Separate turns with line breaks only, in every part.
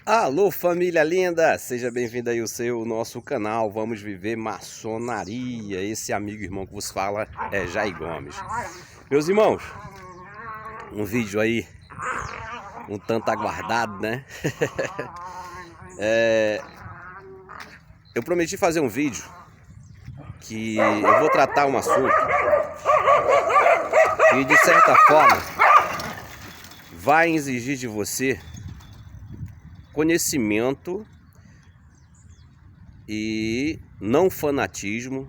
Alô, família linda! Seja bem-vindo aí ao nosso canal. Vamos viver maçonaria. Esse amigo irmão que vos fala é Jair Gomes. Meus irmãos, um vídeo aí um tanto aguardado, né? Eu prometi fazer um vídeo que eu vou tratar um assunto que de certa forma vai exigir de você conhecimento e não fanatismo,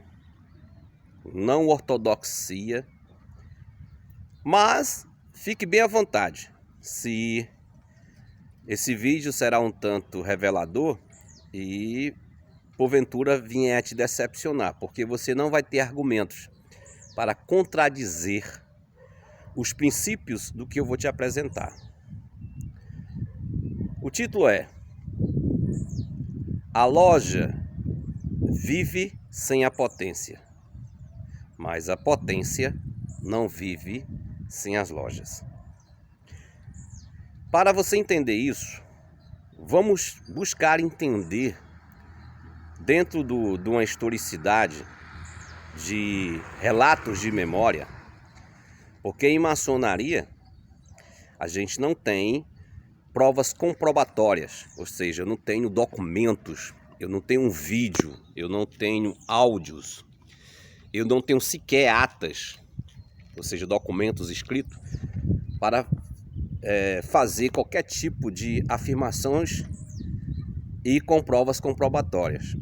não ortodoxia, mas fique bem à vontade. Se esse vídeo será um tanto revelador e porventura vier a te decepcionar, porque você não vai ter argumentos para contradizer os princípios do que eu vou te apresentar. O título é: A loja vive sem a potência, mas a potência não vive sem as lojas. Para você entender isso, vamos buscar entender dentro de uma historicidade de relatos de memória, porque em maçonaria a gente não tem provas comprobatórias, ou seja, eu não tenho documentos, eu não tenho um vídeo, eu não tenho áudios, eu não tenho sequer atas, ou seja, documentos escritos para fazer qualquer tipo de afirmações e com provas comprobatórias.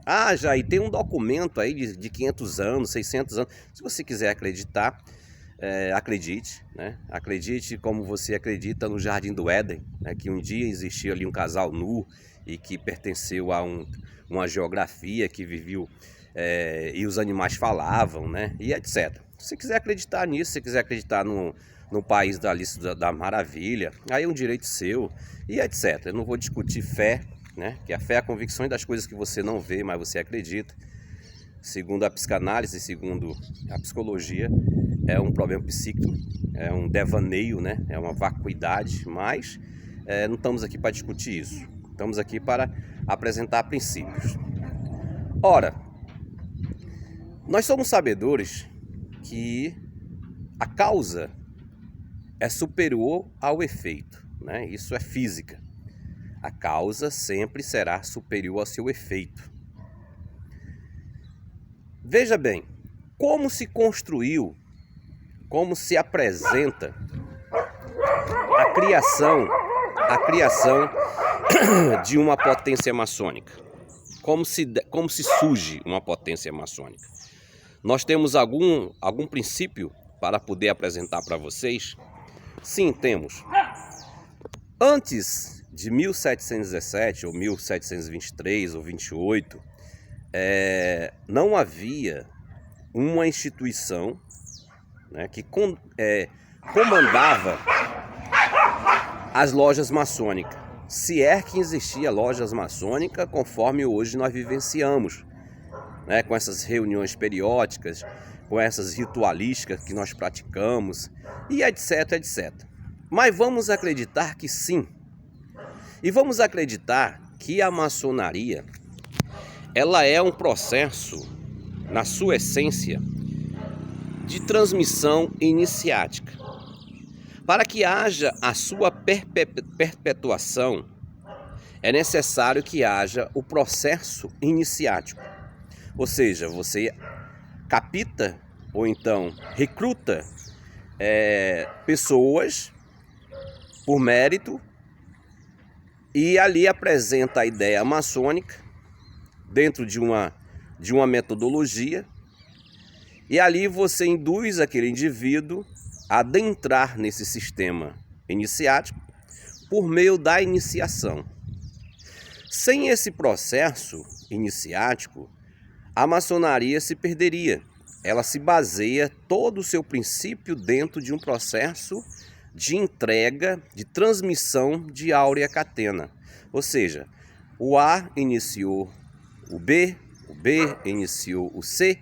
Ah, Jair, tem um documento aí de 500 anos, 600 anos. Se você quiser acreditar, acredite, né? Acredite como você acredita no Jardim do Éden, né? Que um dia existia ali um casal nu e que pertenceu a uma geografia que viveu e os animais falavam, né? E etc. Se você quiser acreditar nisso, se você quiser acreditar no país da Alice da Maravilha, aí é um direito seu e etc. Eu não vou discutir fé, né? Que a fé é a convicção das coisas que você não vê, mas você acredita. Segundo a psicanálise, segundo a psicologia, é um problema psíquico, é um devaneio, né? É uma vacuidade, mas não estamos aqui para discutir isso. Estamos aqui para apresentar princípios. Ora, nós somos sabedores que a causa é superior ao efeito, né? Isso é física. A causa sempre será superior ao seu efeito. Veja bem, como se construiu, como se apresenta a criação de uma potência maçônica. Como se surge uma potência maçônica. Nós temos algum princípio para poder apresentar para vocês? Sim, temos. Antes de 1717 ou 1723 ou 28, não havia uma instituição, né, que comandava as lojas maçônicas. Se é que existia lojas maçônicas conforme hoje nós vivenciamos, né, com essas reuniões periódicas, com essas ritualísticas que nós praticamos e etc, etc. Mas vamos acreditar que sim. E vamos acreditar que a maçonaria, ela é um processo, na sua essência, de transmissão iniciática. Para que haja a sua perpetuação, é necessário que haja o processo iniciático. Ou seja, você capta ou então recruta pessoas por mérito e ali apresenta a ideia maçônica dentro de uma metodologia, e ali você induz aquele indivíduo a adentrar nesse sistema iniciático por meio da iniciação. Sem esse processo iniciático, a maçonaria se perderia. Ela se baseia todo o seu princípio dentro de um processo de entrega, de transmissão de áurea catena. Ou seja, o A iniciou o B iniciou o C,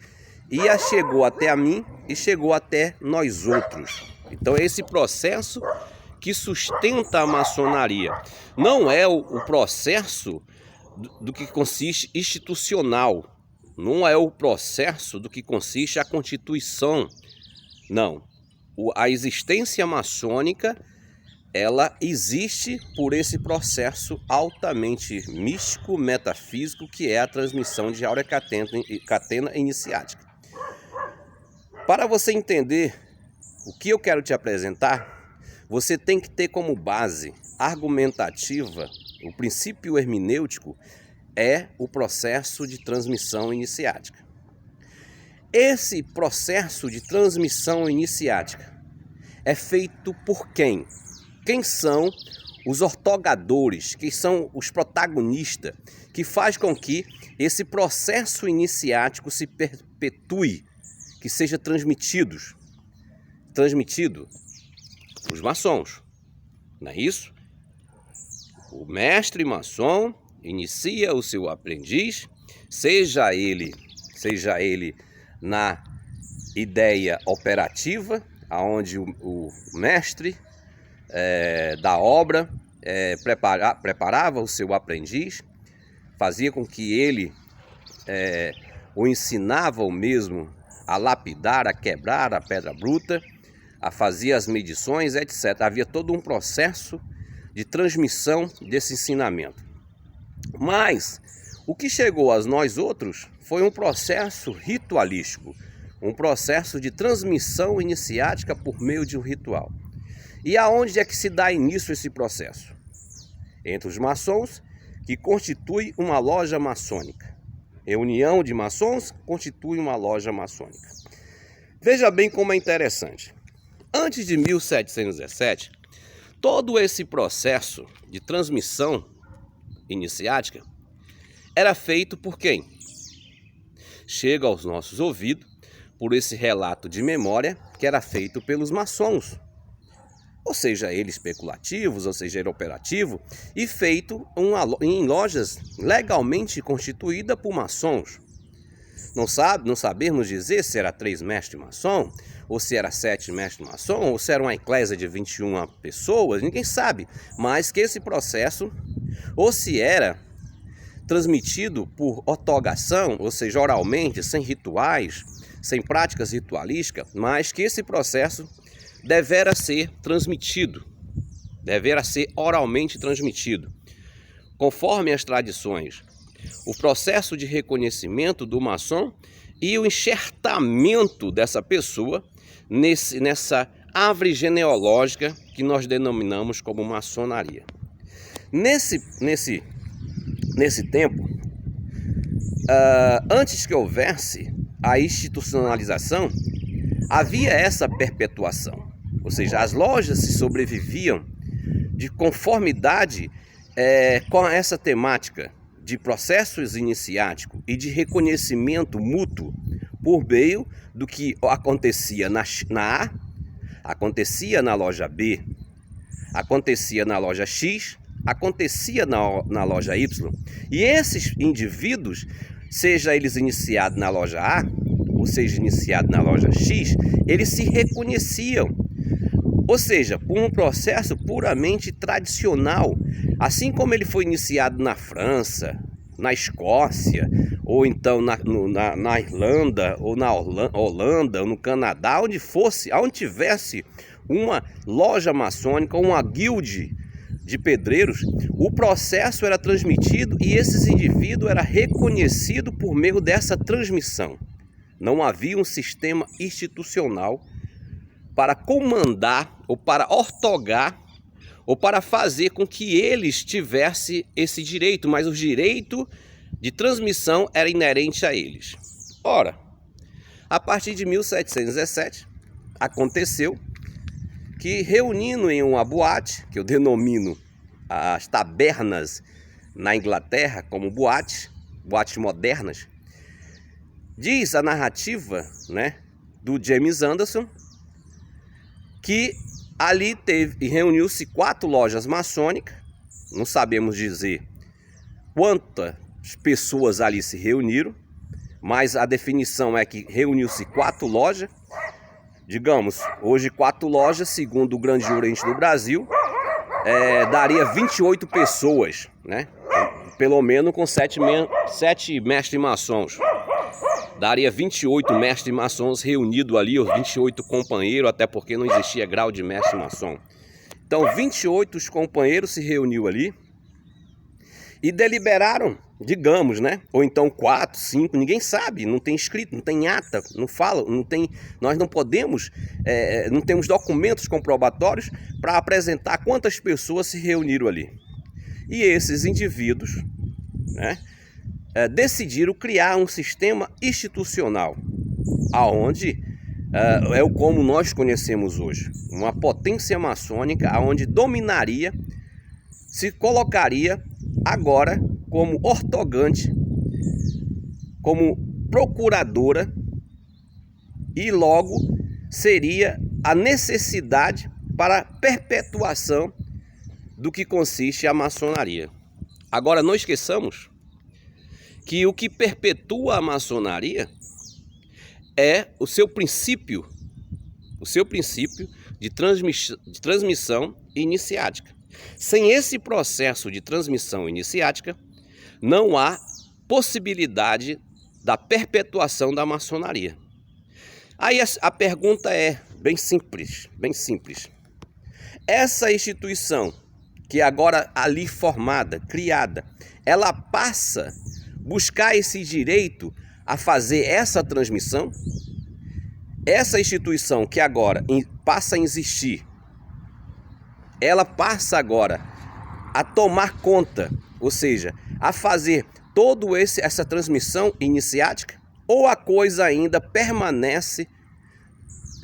e chegou até a mim e chegou até nós outros. Então é esse processo que sustenta a maçonaria. Não é o processo do que consiste institucional. Não é o processo do que consiste a Constituição. Não. A existência maçônica, ela existe por esse processo altamente místico, metafísico, que é a transmissão de áurea catena iniciática. Para você entender o que eu quero te apresentar, você tem que ter como base argumentativa, o princípio hermenêutico é o processo de transmissão iniciática. Esse processo de transmissão iniciática é feito por quem? Quem são os ortogadores, quem são os protagonistas, que faz com que esse processo iniciático se perpetue, que seja transmitido? Os maçons, não é isso? O mestre maçom inicia o seu aprendiz, seja ele na ideia operativa, aonde o mestre da obra preparava o seu aprendiz, fazia com que ele o ensinava o mesmo a lapidar, a quebrar a pedra bruta, a fazer as medições, etc. Havia todo um processo de transmissão desse ensinamento. Mas o que chegou a nós outros foi um processo ritualístico, um processo de transmissão iniciática por meio de um ritual. E aonde é que se dá início esse processo? Entre os maçons, que constitui uma loja maçônica. Reunião de maçons constitui uma loja maçônica. Veja bem como é interessante. Antes de 1717, todo esse processo de transmissão iniciática era feito por quem? Chega aos nossos ouvidos por esse relato de memória que era feito pelos maçons, ou seja, ele especulativos, ou seja, ele operativo, e feito em lojas legalmente constituídas por maçons. Não sabemos dizer se era 3 mestres maçom, ou se era 7 mestres maçom, ou se era uma eclésia de 21 pessoas, ninguém sabe. Mas que esse processo, ou se era transmitido por otorgação, ou seja, oralmente, sem rituais, sem práticas ritualísticas, mas que esse processo devera ser transmitido, devera ser oralmente transmitido, conforme as tradições. O processo de reconhecimento do maçom e o enxertamento dessa pessoa nessa árvore genealógica que nós denominamos como maçonaria. Nesse tempo, antes que houvesse a institucionalização, havia essa perpetuação, ou seja, as lojas se sobreviviam de conformidade com essa temática de processos iniciáticos e de reconhecimento mútuo por meio do que acontecia na A, acontecia na loja B, acontecia na loja X, acontecia na loja Y. E esses indivíduos, seja eles iniciados na loja A, ou seja, iniciados na loja X, eles se reconheciam. Ou seja, por um processo puramente tradicional, assim como ele foi iniciado na França, na Escócia, ou então na Irlanda, ou na Holanda, ou no Canadá, onde tivesse uma loja maçônica, uma guilde de pedreiros, o processo era transmitido e esses indivíduos eram reconhecidos por meio dessa transmissão. Não havia um sistema institucional para comandar ou para ortogar ou para fazer com que eles tivessem esse direito, mas o direito de transmissão era inerente a eles. Ora, a partir de 1717, aconteceu que, reunindo em uma boate, que eu denomino as tabernas na Inglaterra como boates modernas, diz a narrativa, né, do James Anderson, que ali reuniu-se 4 lojas maçônicas, não sabemos dizer quantas pessoas ali se reuniram, mas a definição é que reuniu-se 4 lojas, digamos, hoje 4 lojas, segundo o Grande Oriente do Brasil, daria 28 pessoas, né? Pelo menos com 7 mestres maçons. Daria 28 mestres maçons reunidos ali, os 28 companheiros, até porque não existia grau de mestre maçom. Então 28 companheiros se reuniu ali e deliberaram, digamos, né? Ou então 4, 5, ninguém sabe, não tem escrito, não tem ata, não fala, não tem, nós não podemos, não temos documentos comprobatórios para apresentar quantas pessoas se reuniram ali. E esses indivíduos, né, decidiram criar um sistema institucional, aonde é o como nós conhecemos hoje, uma potência maçônica, aonde dominaria, se colocaria agora como ortogante, como procuradora, e logo seria a necessidade para a perpetuação do que consiste a maçonaria. Agora não esqueçamos que o que perpetua a maçonaria é o seu princípio de transmissão iniciática. Sem esse processo de transmissão iniciática, não há possibilidade da perpetuação da maçonaria. Aí a pergunta é bem simples, bem simples. Essa instituição que agora ali formada, criada, ela passa a buscar esse direito a fazer essa transmissão? Essa instituição que agora passa a existir, ela passa agora a tomar conta, ou seja, a fazer toda essa transmissão iniciática? Ou a coisa ainda permanece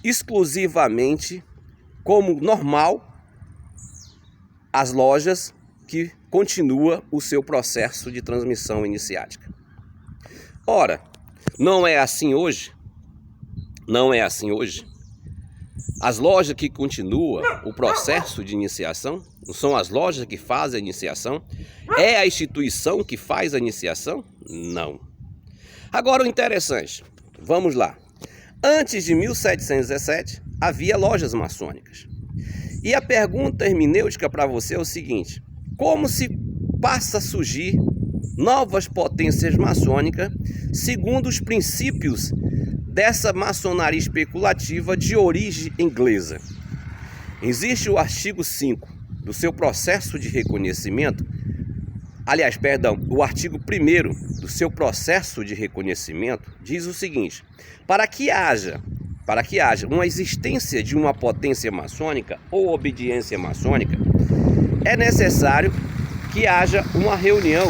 exclusivamente como normal as lojas que continua o seu processo de transmissão iniciática? Ora, não é assim hoje? Não é assim hoje? As lojas que continuam o processo de iniciação, não são as lojas que fazem a iniciação? É a instituição que faz a iniciação? Não. Agora o interessante, vamos lá. Antes de 1717, havia lojas maçônicas. E a pergunta hermenêutica para você é o seguinte: como se passa a surgir novas potências maçônicas segundo os princípios dessa maçonaria especulativa de origem inglesa? Existe o artigo 5 do seu processo de reconhecimento, aliás, perdão, o artigo 1º do seu processo de reconhecimento diz o seguinte: para que haja uma existência de uma potência maçônica ou obediência maçônica, é necessário que haja uma reunião,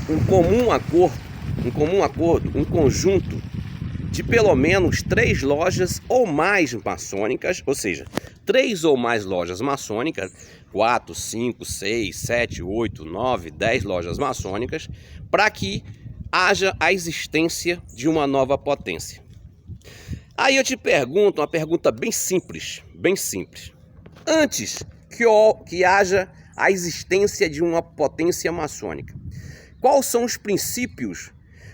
um comum acordo, um conjunto de pelo menos 3 lojas ou mais maçônicas, ou seja, 3 ou mais lojas maçônicas, 4, 5, 6, 7, 8, 9, 10 lojas maçônicas, para que haja a existência de uma nova potência. Aí eu te pergunto uma pergunta bem simples, bem simples. Antes que haja a existência de uma potência maçônica, quais são os princípios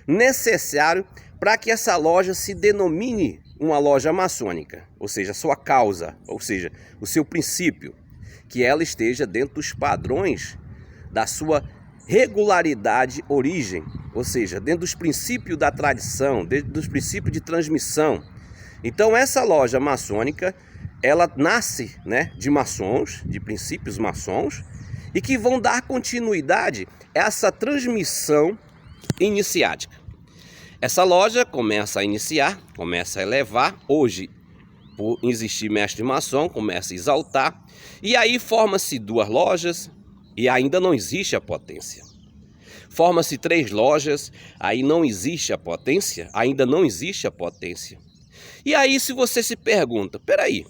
necessários para que essa loja se denomine uma loja maçônica? Ou seja, a sua causa, ou seja, o seu princípio, que ela esteja dentro dos padrões da sua regularidade origem, ou seja, dentro dos princípios da tradição, dentro dos princípios de transmissão. Então essa loja maçônica, ela nasce, né, de maçons, de princípios maçons, e que vão dar continuidade a essa transmissão iniciática. Essa loja começa a iniciar, começa a elevar, hoje, por existir mestre maçom, começa a exaltar, e aí forma-se 2 lojas, e ainda não existe a potência. Forma-se 3 lojas, aí não existe a potência, ainda não existe a potência. E aí se você se pergunta, peraí,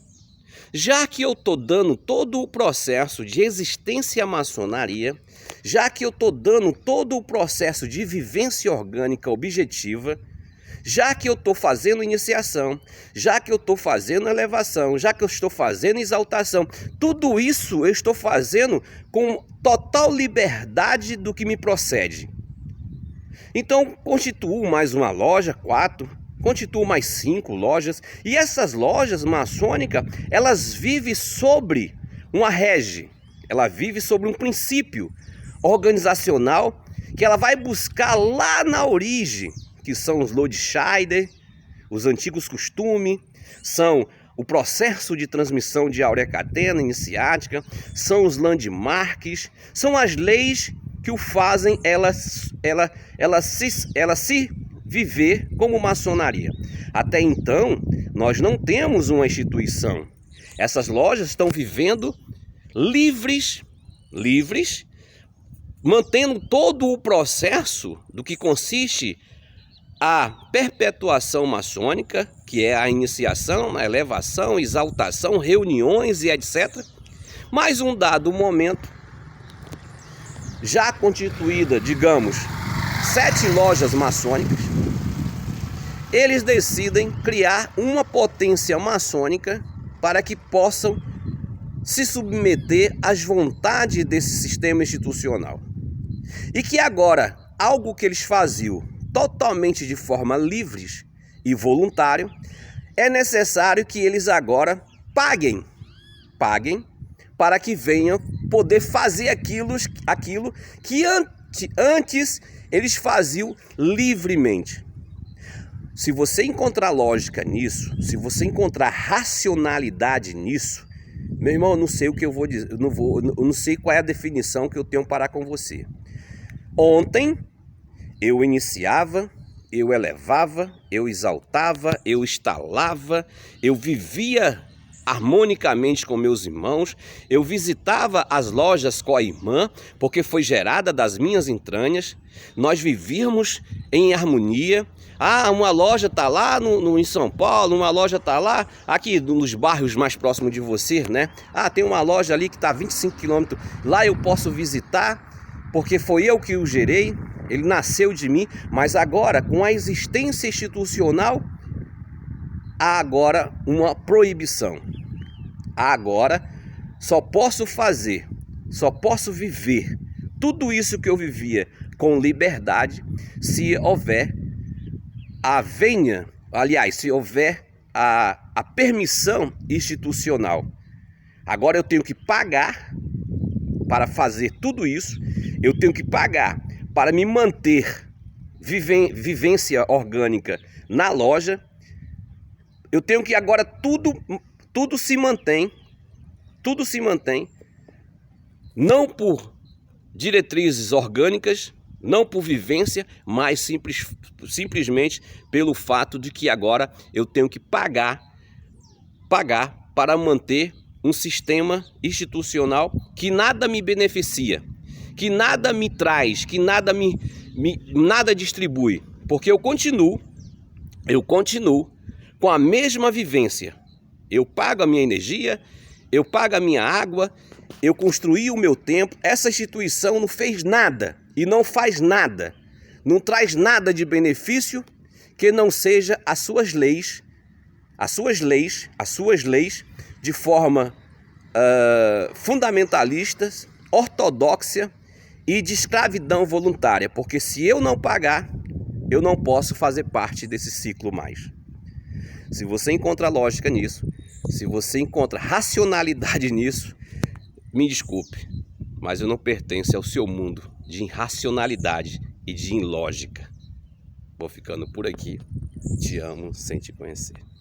já que eu estou dando todo o processo de existência à maçonaria, já que eu estou dando todo o processo de vivência orgânica objetiva, já que eu estou fazendo iniciação, já que eu estou fazendo elevação, já que eu estou fazendo exaltação, tudo isso eu estou fazendo com total liberdade do que me procede. Então constituo mais uma loja, 4, constituo mais 5 lojas, e essas lojas maçônicas, elas vivem sobre uma rege, ela vive sobre um princípio organizacional que ela vai buscar lá na origem, que são os Lodscheider, os antigos costumes, são o processo de transmissão de áurea catena iniciática, são os landmarks, são as leis que o fazem ela se viver como maçonaria. Até então, nós não temos uma instituição. Essas lojas estão vivendo livres, mantendo todo o processo do que consiste a perpetuação maçônica, que é a iniciação, a elevação, exaltação, reuniões e etc. Mas um dado momento, já constituída, digamos, 7 lojas maçônicas, eles decidem criar uma potência maçônica para que possam se submeter às vontades desse sistema institucional. E que agora, algo que eles faziam totalmente de forma livre e voluntário, é necessário que eles agora paguem para que venham poder fazer aquilo que antes eles faziam livremente. Se você encontrar lógica nisso, se você encontrar racionalidade nisso, meu irmão, eu não sei o que eu vou dizer, eu não sei qual é a definição que eu tenho para com você. Ontem eu iniciava, eu elevava, eu exaltava, eu instalava, eu vivia harmonicamente com meus irmãos, eu visitava as lojas com a irmã, porque foi gerada das minhas entranhas, nós vivíamos em harmonia. Ah, uma loja está lá em São Paulo, uma loja está lá, aqui nos bairros mais próximos de você, né? Ah, tem uma loja ali que está a 25 quilômetros, lá eu posso visitar, porque foi eu que o gerei, ele nasceu de mim, mas agora, com a existência institucional, há agora uma proibição. Agora, só posso fazer, só posso viver tudo isso que eu vivia com liberdade, se houver se houver a permissão institucional. Agora eu tenho que pagar para fazer tudo isso, eu tenho que pagar para me manter vivência orgânica na loja, eu tenho que agora tudo se mantém, não por diretrizes orgânicas, não por vivência, mas simplesmente pelo fato de que agora eu tenho que pagar para manter um sistema institucional que nada me beneficia, que nada me traz, que nada distribui, porque eu continuo com a mesma vivência. Eu pago a minha energia, eu pago a minha água, eu construí o meu tempo. Essa instituição não fez nada e não faz nada, não traz nada de benefício que não seja as suas leis de forma fundamentalistas, ortodoxa e de escravidão voluntária, porque se eu não pagar, eu não posso fazer parte desse ciclo mais. Se você encontra lógica nisso, se você encontra racionalidade nisso, me desculpe, mas eu não pertenço ao seu mundo de irracionalidade e de ilógica. Vou ficando por aqui. Te amo sem te conhecer.